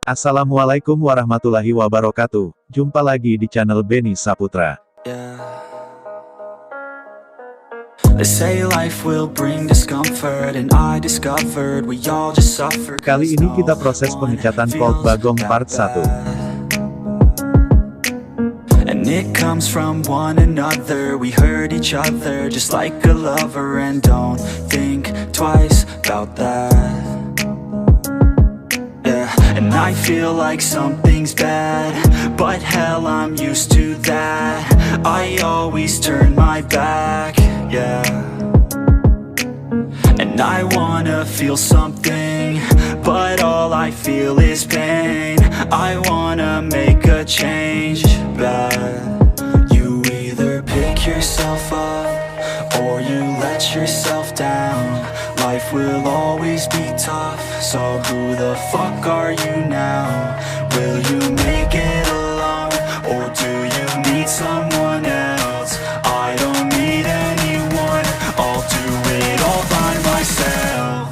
Assalamualaikum warahmatullahi wabarakatuh. Jumpa lagi di channel Beni Saputra. They say life will bring discomfort, and I discovered we all just suffer. Kali ini kita proses pengecatan Colt Bagong part 1. And it comes from one another. We hurt each other just like a lover, and don't think twice about that. Yeah, and I feel like something's bad, but hell, I'm used to that. I always turn my back, yeah. And I wanna feel something, but all I feel is pain. I wanna make a change, but you either pick yourself up or you let yourself down. Life will always be tough, so who the fuck are you now? Will you make it alone, or do you need someone else? I don't need anyone, I'll do it all by myself.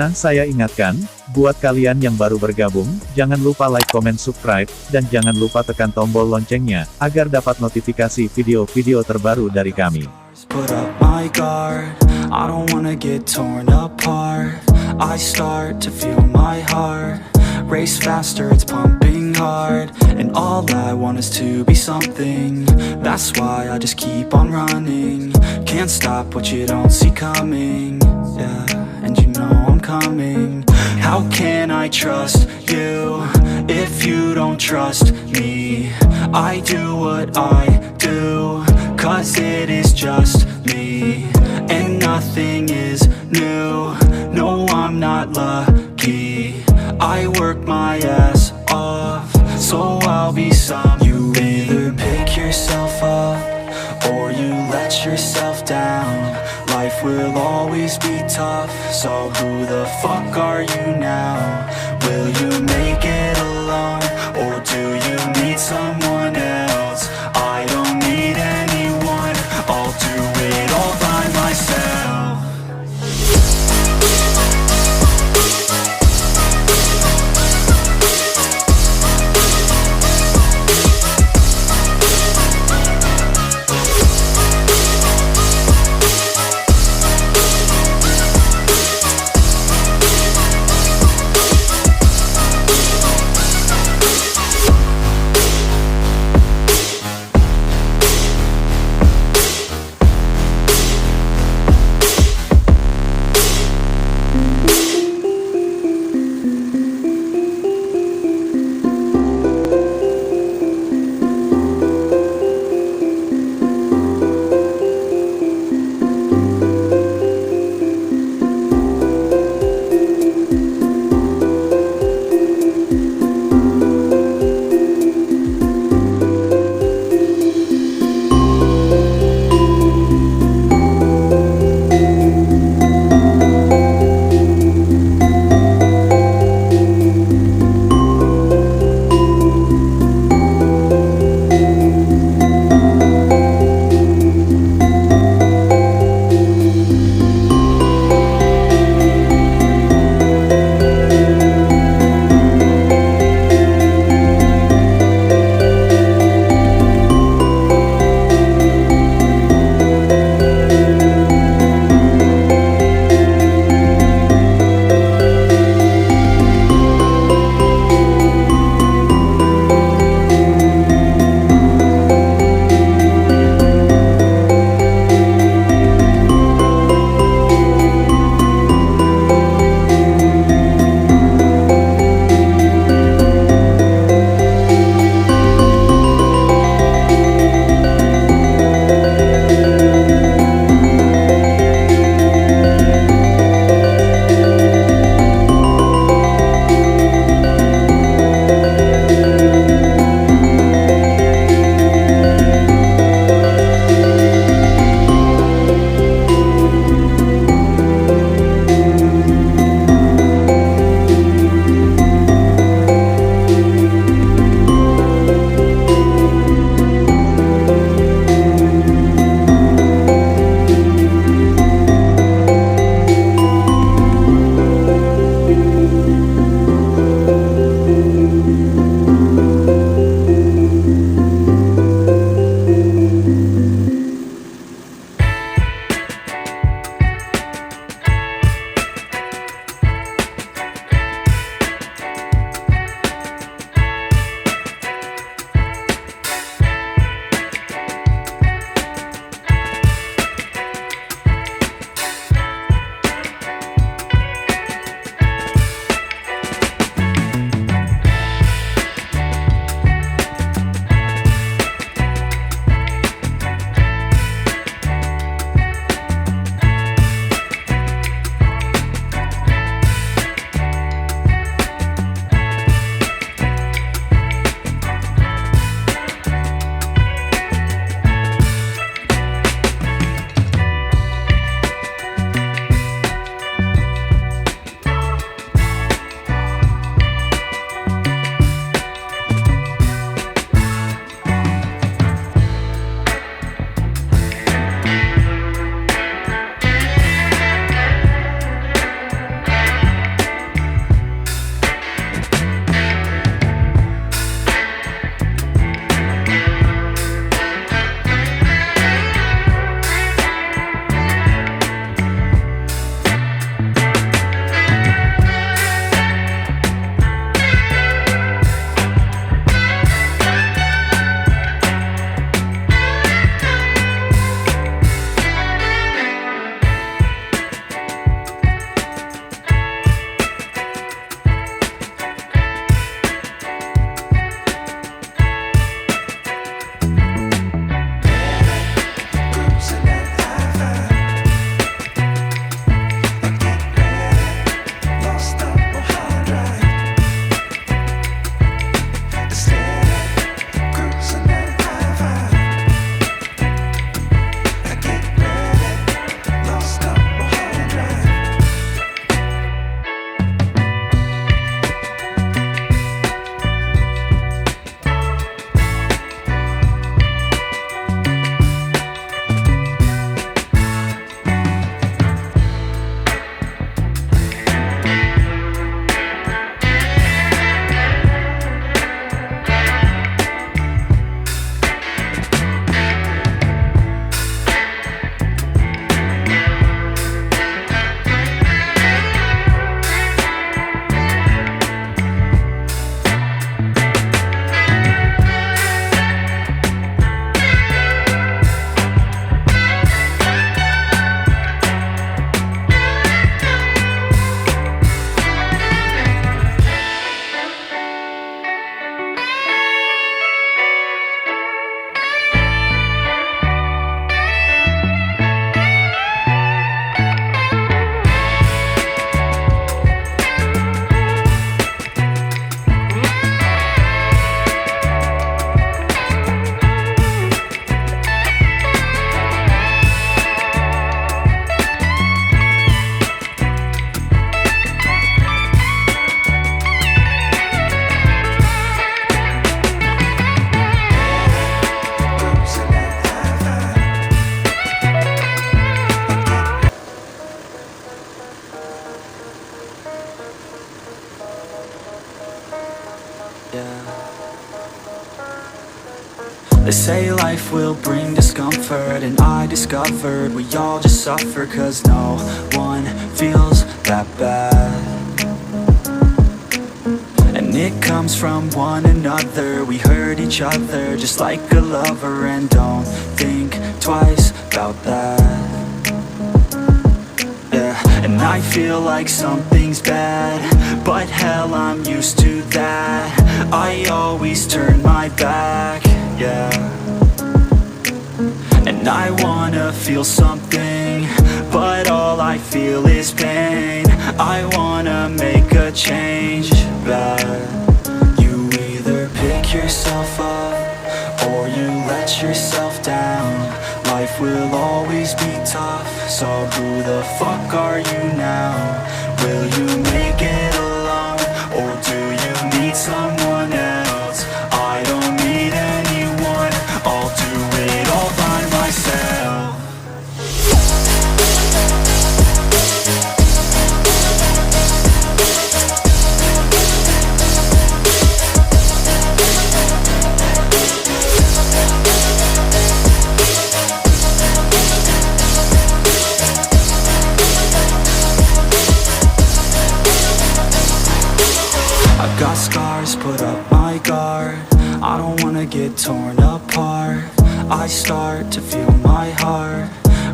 Nah, saya ingatkan, buat kalian yang baru bergabung, jangan lupa like, comment, subscribe, dan jangan lupa tekan tombol loncengnya, agar dapat notifikasi video-video terbaru dari kami. Put up my guard, I don't wanna get torn apart. I start to feel my heart race faster, it's pumping hard, and all I want is to be something. That's why I just keep on running. Can't stop what you don't see coming. Yeah, and you know I'm coming. How can I trust you if you don't trust me? I do what I do, cause it is just me, and nothing is new. No, I'm not lucky, I work my ass off, so I'll be some. You either pick yourself up, or you let yourself down. Life will always be tough, so who the fuck are you now? Will you make it alone, or do you need someone else? I don't need anyone, I'll do it all by myself. Yeah. They say life will bring discomfort, and I discovered we all just suffer, cause no one feels that bad. And it comes from one another, we hurt each other just like a lover, and don't think twice about that. Yeah, and I feel like something's bad, but hell, I'm used to that. I always turn my back, yeah. And I wanna feel something, but all I feel is pain. I wanna make a change, but you either pick yourself up or you let yourself down. Life will always be tough, so who the fuck are you now? Will you make it alone, or do you need someone else? I don't need anyone, I'll do it all by myself. I've got scars, put up my guard. I don't wanna get torn apart. I start to feel my heart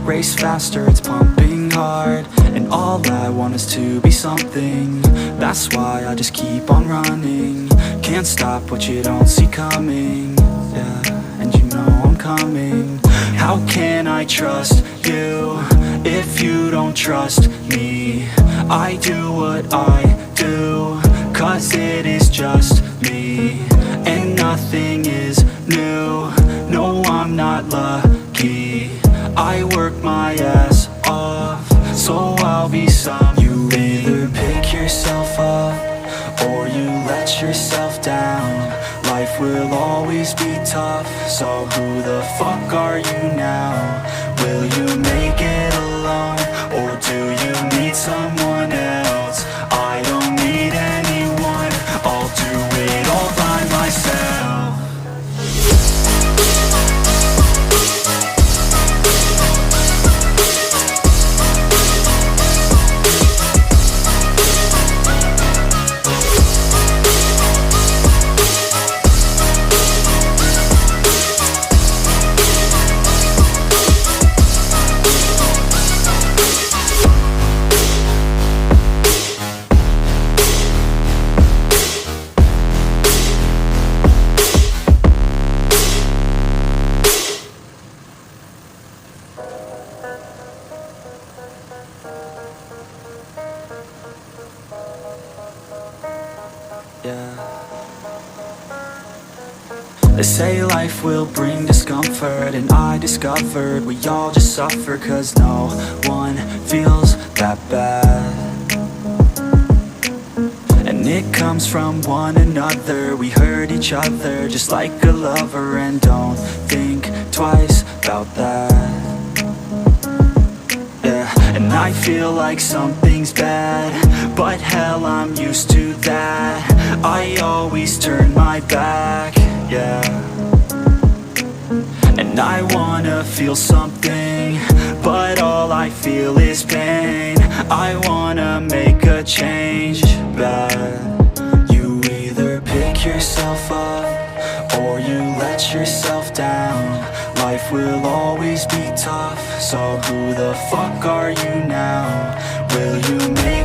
race faster, it's pumping hard. And all I want is to be something. That's why I just keep on running. Can't stop what you don't see coming. Yeah, and you know I'm coming. How can I trust you if you don't trust me? I do what I do, cause it is just me, and nothing is new. No, I'm not lucky. I work my ass off, so I'll be some. You either pick yourself up or you let yourself down. Life will always be tough, so who the fuck are you now? Will you make it alone, or do you need someone else? I don't need anyone, I'll do it all by myself. They say life will bring discomfort, and I discovered we all just suffer, cause no one feels that bad. And it comes from one another, we hurt each other just like a lover, and don't think twice about that. Yeah, and I feel like something's bad, but hell, I'm used to that. I always turn my back, yeah. And I wanna feel something, but all I feel is pain. I wanna make a change, but you either pick yourself up or you let yourself down. Life will always be tough, so who the fuck are you now? Will you make